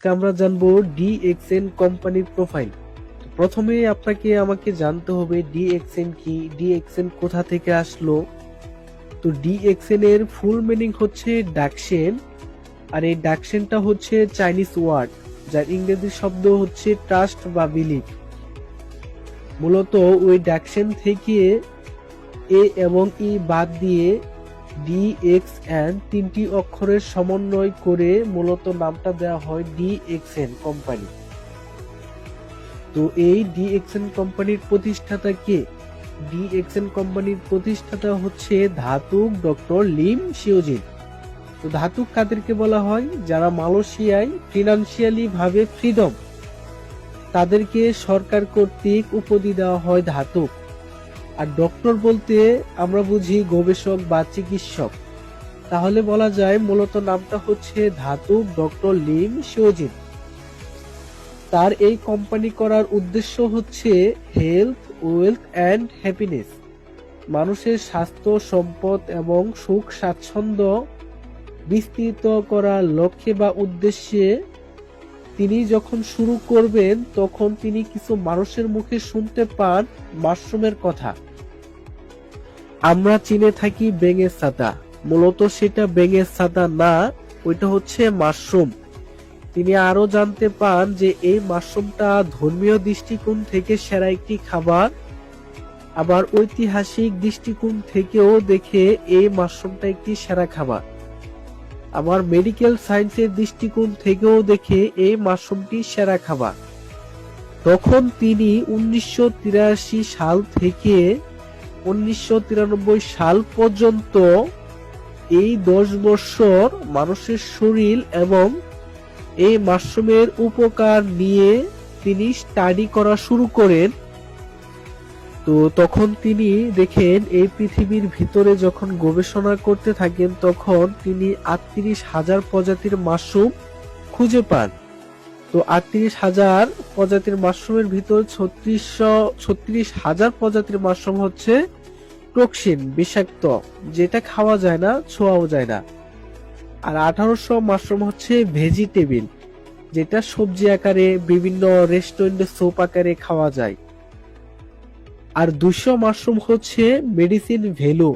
আজকে আমরা জানবো ডিএক্সএন কোম্পানির প্রোফাইল। প্রথমে আমাকে জানতে হবে ডিএক্সএন কি, ডিএক্সএন কোথা থেকে আসলো। তো ডিএক্সএন এর ফুল মিনিং হচ্ছে ডাকসেন, আর এই ডাকসেনটা হচ্ছে চাইনিজ ওয়ার্ড, যার ইংরেজি শব্দ হচ্ছে ট্রাস্ট বা বিলিভ। মূলত ওই ডাকসেন থেকে এ এবং ই বাদ দিয়ে ডিএক্সএন তিনটি অক্ষরের সমন্বয় করে মূলত নামটা দেওয়া হয় ডিএক্সএন কোম্পানি। তো এই ডিএক্সএন কোম্পানির প্রতিষ্ঠাতা কে? ডিএক্সএন কোম্পানির প্রতিষ্ঠাতা হচ্ছে ধাতুক ডক্টর লিম শিওজিন। তো ধাতুক কাদেরকে বলা হয়? যারা মালয়েশিয়ায় ফিনান্সিয়ালি ভাবে ফ্রিডম, তাদেরকে সরকার কর্তৃক উপাধি দেওয়া হয় ধাতুক। আর ডক্টর বলতে আমরা বুঝি গবেষক বা চিকিৎসক, তাহলে বলা যায় মূলত নামটা হচ্ছে ধাতুক ডক্টর লিম শিওজিন। তার এই কোম্পানি করার উদ্দেশ্য হচ্ছে হেলথ, ওয়েলথ অ্যান্ড হ্যাপিনেস, মানুষের স্বাস্থ্য, সম্পদ এবং সুখ স্বাচ্ছন্দ্য বিস্তৃত করার লক্ষ্যে বা উদ্দেশ্যে তিনি যখন শুরু করবেন তখন তিনি কিছু মানুষের মুখে শুনতে পান মাশরুমের কথা। আমরা চিনে থাকি ব্যাঙের ছাতা, মূলত সেটা ব্যাঙের ছাতা না, ওইটা হচ্ছে মাশরুম। তিনি আরো জানতে পান যে এই মাশরুমটা ধর্মীয় দৃষ্টিকোণ থেকে সেরা একটি খাবার, আবার ঐতিহাসিক দৃষ্টিকোণ থেকেও দেখে এই মাশরুমটা একটি সেরা খাবার, আবার মেডিকেল সায়েন্সের দৃষ্টিকোণ থেকেও দেখে এই মাশরুমটি সেরা খাবার। তখন তিনি 1983 সাল থেকে 1993 সাল পর্যন্ত এই 10 বছর মানুষের শরীর এবং এই মাশরুমের উপকার নিয়ে তিনি স্টাডি করা শুরু করেন। তো তখন তিনি দেখেন এই পৃথিবীর ভিতরে যখন গবেষণা করতে থাকেন তখন তিনি 38,000 প্রজাতির মাশরুম খুঁজে পান। তো 38,000 প্রজাতির মাশরুমের ভিতর 36,000 প্রজাতির মাশরুম হচ্ছে টক্সিন, বিষাক্ত, যেটা খাওয়া যায় না, ছোঁয়াও যায় না। আর 1800 মাশরুম হচ্ছে ভেজিটেবল, যেটা সবজি আকারে বিভিন্ন রেস্টুরেন্টে স্যুপ আকারে খাওয়া যায়। আর 200 মাশরুম হচ্ছে মেডিসিন ভ্যালু,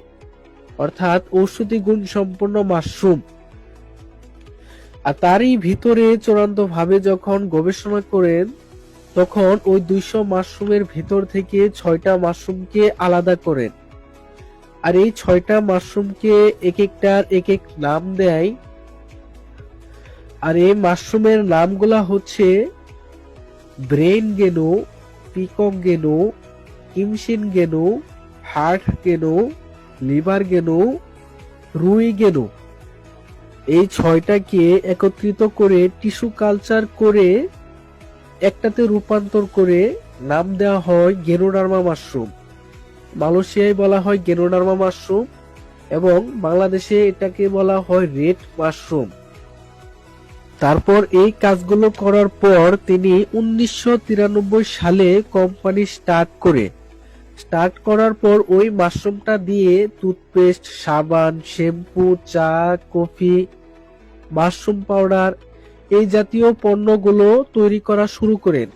অর্থাৎ ঔষধি গুণ সম্পন্ন মাশরুম। আর তারই ভিতরে চূড়ান্ত ভাবে যখন গবেষণা করেন তখন ওই 200 মাশরুমের ভিতর থেকে 6টা মাশরুমকে আলাদা করেন। আর এই 6টা মাশরুমকে এক একটার এক এক নাম দেয়। আর এই মাশরুমের নামগুলা হচ্ছে ব্রেন গেনো, পিকক গেনো, কিমসিন গেনো, হার্ট গেনো, লিভার গেনো, রুই গেনো। এই 6টাকে একত্রিত করে টিস্যু কালচার করে একটাতে রূপান্তর করে নাম দেওয়া হয় গেনোডার্মা মাশরুম। মালয়েশিয়ায় বলা হয় গেনোডার্মা মাশরুম এবং বাংলাদেশে এটাকে বলা হয় রেড মাশরুম। তারপর এই কাজগুলো করার পর তিনি 1993 সালে কোম্পানি স্টার্ট করার পর ওই মাশরুমটা দিয়ে টুথপেস্ট, সাবান, শ্যাম্পু, চা, কফি, মাশরুম পাউডার এই জাতীয় পণ্যগুলো তৈরি করা শুরু করেন।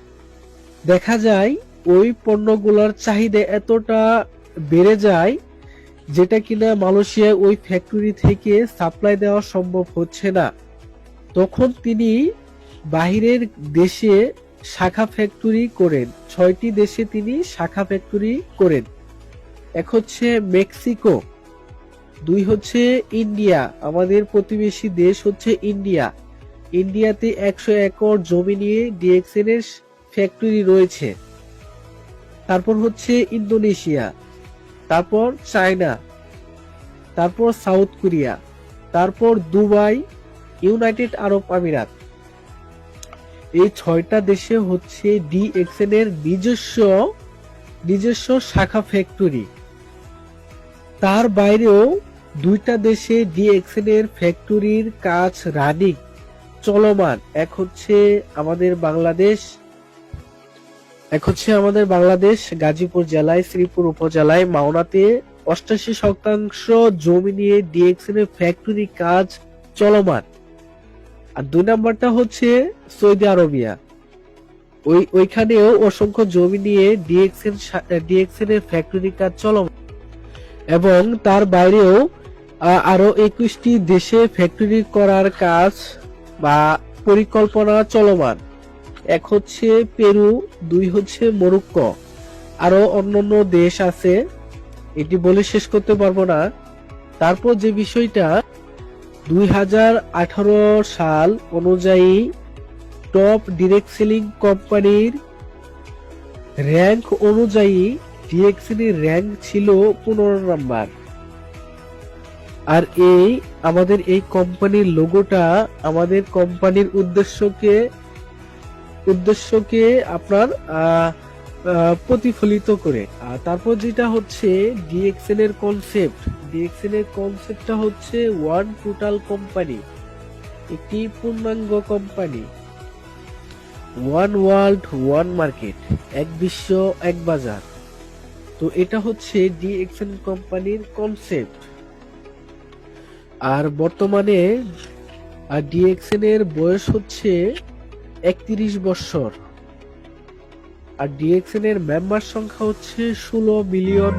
দেখা যায় ওই পণ্যগুলোর চাহিদা এতটা বেড়ে যায় যেটা কিনা মালয়েশিয়ায় ওই ফ্যাক্টরি থেকে সাপ্লাই দেওয়া সম্ভব হচ্ছে না। তখন তিনি বাহিরের দেশে শাখা ফ্যাক্টরি করেন, 6টি দেশে তিনি শাখা ফ্যাক্টরি করেন। এক হচ্ছে মেক্সিকো, 2 হচ্ছে ইন্ডিয়া, আমাদের প্রতিবেশী দেশ হচ্ছে ইন্ডিয়া। ইন্ডিয়াতে 100 একর জমি নিয়ে ডিএক্সএন এর ফ্যাক্টরি রয়েছে। তারপর হচ্ছে ইন্দোনেশিয়া, তারপর চায়না, তারপর সাউথ কোরিয়া, তারপর দুবাই, ইউনাইটেড আরব আমিরাত। এই 6টা দেশে হচ্ছে ডিএক্সএন এর নিজস্ব শাখা ফ্যাক্টরি। তার বাইরেও 2টা দেশে ডিএক্সএন এর ফ্যাক্টরির কাজ রানিং, চলমান। এক হচ্ছে আমাদের বাংলাদেশ গাজীপুর জেলায় শ্রীপুর উপজেলায় মাওনাতে 88% জমি নিয়ে ডিএক্সএন এর ফ্যাক্টরি কাজ চলমান। আর 2 নাম্বারটা হচ্ছে সৌদি আরবিয়া। ওইখানেও অসংখ্য জমি নিয়ে ডিএক্সএন এর ফ্যাক্টরি কাজ চলমান এবং তার বাইরেও আরো 21টি দেশে ফ্যাক্টরি করার কাজ বা পরিকল্পনা চলমান। 1 হচ্ছে পেরু, 2 হচ্ছে মরক্কো, আরো অন্যান্য দেশ আছে, এটি বলে শেষ করতে পারবো না। তারপর যে বিষয়টা 2018 সাল অনুযায়ী টপ ডিরেক্ট সেলিং কোম্পানির র্যাঙ্ক অনুযায়ী ডিএক্সএন এর র্যাঙ্ক ছিল 15 নাম্বার। আর আমাদের এই কোম্পানির লোগোটা আমাদের কোম্পানির উদ্দেশ্যকে আপনার প্রতিফলিত করে। তারপর যেটা হচ্ছে ডিএক্সএন এর কনসেপ্টটা হচ্ছে ওয়ান টোটাল কোম্পানি, একটি পূর্ণাঙ্গ company. One world one market, এক বিশ্ব এক বাজার। তো এটা হচ্ছে ডিএক্সএন কোম্পানির কনসেপ্ট। আর বর্তমানে ডিএক্সএন এর বয়স হচ্ছে 31 বছর। আর ডিএক্সএন এর মেম্বার সংখ্যা হচ্ছে 16 মিলিয়ন।